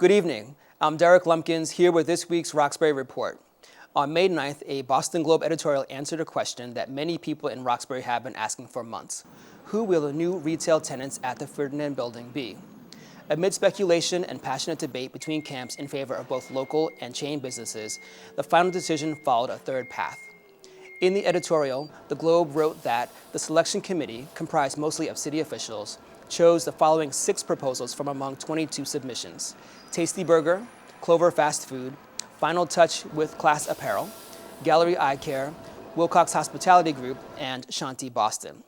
Good evening. I'm Derek Lumpkins here with this week's Roxbury Report. On May 9th, a Boston Globe editorial answered a question that many people in Roxbury have been asking for months. Who will the new retail tenants at the Ferdinand Building be? Amid speculation and passionate debate between camps in favor of both local and chain businesses, the final decision followed a third path. In the editorial, the Globe wrote that the selection committee, comprised mostly of city officials, chose the following 6 proposals from among 22 submissions: Tasty Burger, Clover Fast Food, Final Touch with Class Apparel, Gallery Eye Care, Wilcox Hospitality Group, and Shanti Boston.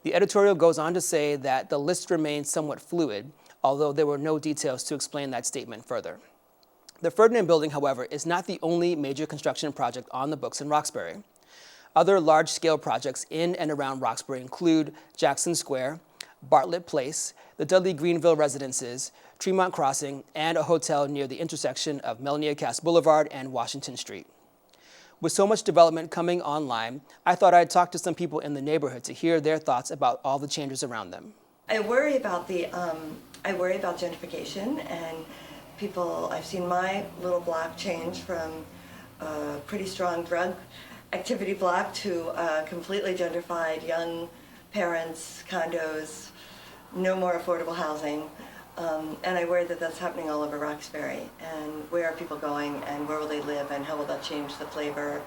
The editorial goes on to say that the list remains somewhat fluid, although there were no details to explain that statement further. The Ferdinand Building, however, is not the only major construction project on the books in Roxbury. Other large-scale projects in and around Roxbury include Jackson Square, Bartlett Place, the Dudley Greenville Residences, Tremont Crossing, and a hotel near the intersection of Melnia Cass Boulevard and Washington Street. With so much development coming online, I thought I'd talk to some people in the neighborhood to hear their thoughts about all the changes around them. I worry about gentrification, and people. I've seen my little block change from a pretty strong drug activity block to completely gentrified, young parents, condos, no more affordable housing. And I worry that that's happening all over Roxbury. And where are people going, and where will they live, and how will that change the flavor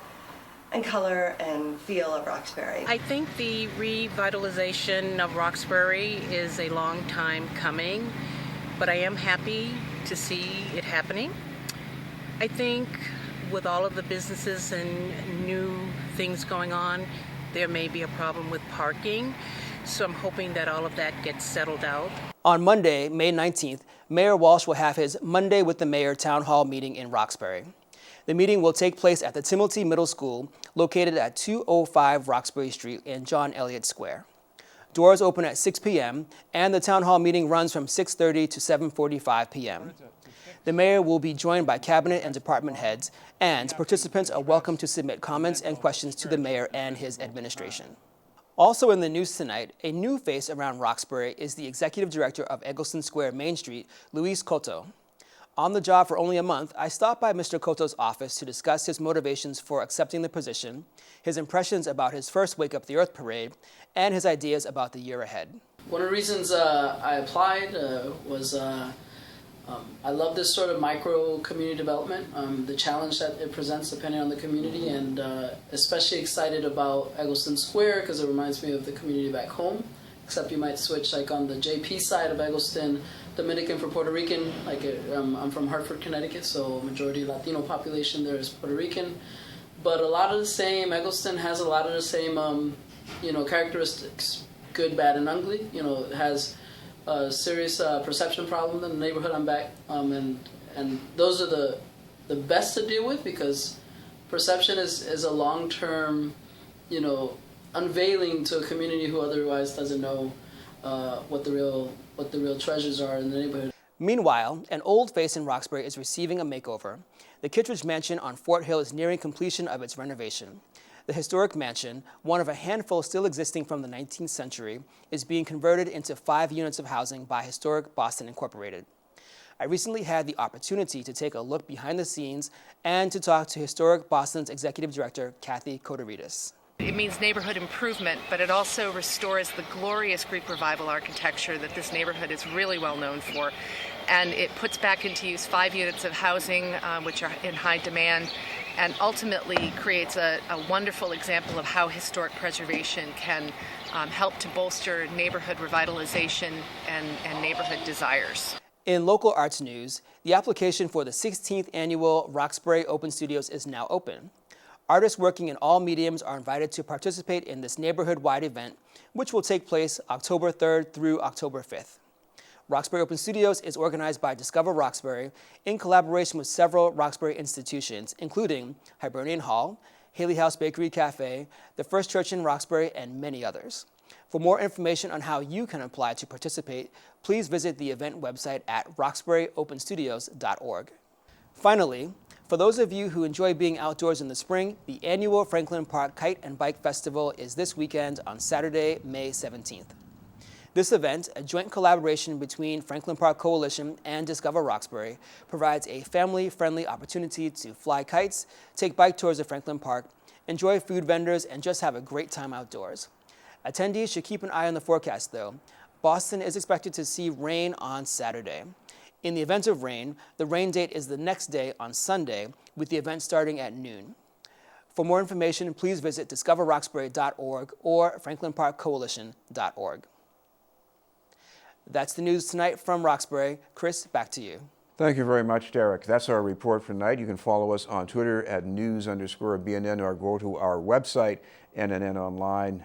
and color and feel of Roxbury? I think the revitalization of Roxbury is a long time coming, but I am happy to see it happening. I think with all of the businesses and new things going on, there may be a problem with parking. So I'm hoping that all of that gets settled out. On Monday, May 19th, Mayor Walsh will have his Monday with the Mayor town hall meeting in Roxbury. The meeting will take place at the Timothy Middle School, located at 205 Roxbury Street in John Elliott Square. Doors open at 6 p.m., and the town hall meeting runs from 6:30 to 7:45 p.m. The mayor will be joined by cabinet and department heads, and participants are welcome to submit comments and questions to the mayor and his administration. Also in the news tonight, a new face around Roxbury is the executive director of Eggleston Square Main Street, Luis Cotto. On the job for only a month, I stopped by Mr. Cotto's office to discuss his motivations for accepting the position, his impressions about his first Wake Up the Earth parade, and his ideas about the year ahead. One of the reasons I applied was I love this sort of micro community development, the challenge that it presents depending on the community, and especially excited about Eggleston Square because it reminds me of the community back home, except you might switch like on the JP side of Eggleston, Dominican for Puerto Rican. Like I'm from Hartford, Connecticut, so majority Latino population there is Puerto Rican, but a lot of the same, Eggleston has a lot of the same characteristics, good, bad, and ugly. It has a serious perception problem in the neighborhood I'm back, and those are the best to deal with because perception is a long-term, unveiling to a community who otherwise doesn't know what the real treasures are in the neighborhood. Meanwhile, an old face in Roxbury is receiving a makeover. The Kitsch mansion on Fort Hill is nearing completion of its renovation. The historic mansion, one of a handful still existing from the 19th century, is being converted into 5 units of housing by Historic Boston Incorporated. I recently had the opportunity to take a look behind the scenes and to talk to Historic Boston's Executive Director, Kathy Kodoridis. It means neighborhood improvement, but it also restores the glorious Greek Revival architecture that this neighborhood is really well known for. And it puts back into use 5 units of housing, which are in high demand, and ultimately creates a wonderful example of how historic preservation can help to bolster neighborhood revitalization and neighborhood desires. In local arts news, the application for the 16th annual Roxbury Open Studios is now open. Artists working in all mediums are invited to participate in this neighborhood-wide event, which will take place October 3rd through October 5th. Roxbury Open Studios is organized by Discover Roxbury in collaboration with several Roxbury institutions, including Hibernian Hall, Haley House Bakery Cafe, the First Church in Roxbury, and many others. For more information on how you can apply to participate, please visit the event website at roxburyopenstudios.org. Finally, for those of you who enjoy being outdoors in the spring, the annual Franklin Park Kite and Bike Festival is this weekend on Saturday, May 17th. This event, a joint collaboration between Franklin Park Coalition and Discover Roxbury, provides a family-friendly opportunity to fly kites, take bike tours of Franklin Park, enjoy food vendors, and just have a great time outdoors. Attendees should keep an eye on the forecast, though. Boston is expected to see rain on Saturday. In the event of rain, the rain date is the next day on Sunday, with the event starting at noon. For more information, please visit discoverroxbury.org or franklinparkcoalition.org. That's the news tonight from Roxbury. Chris, back to you. Thank you very much, Derek. That's our report for tonight. You can follow us on Twitter at news_BNN or go to our website, nnonline.org.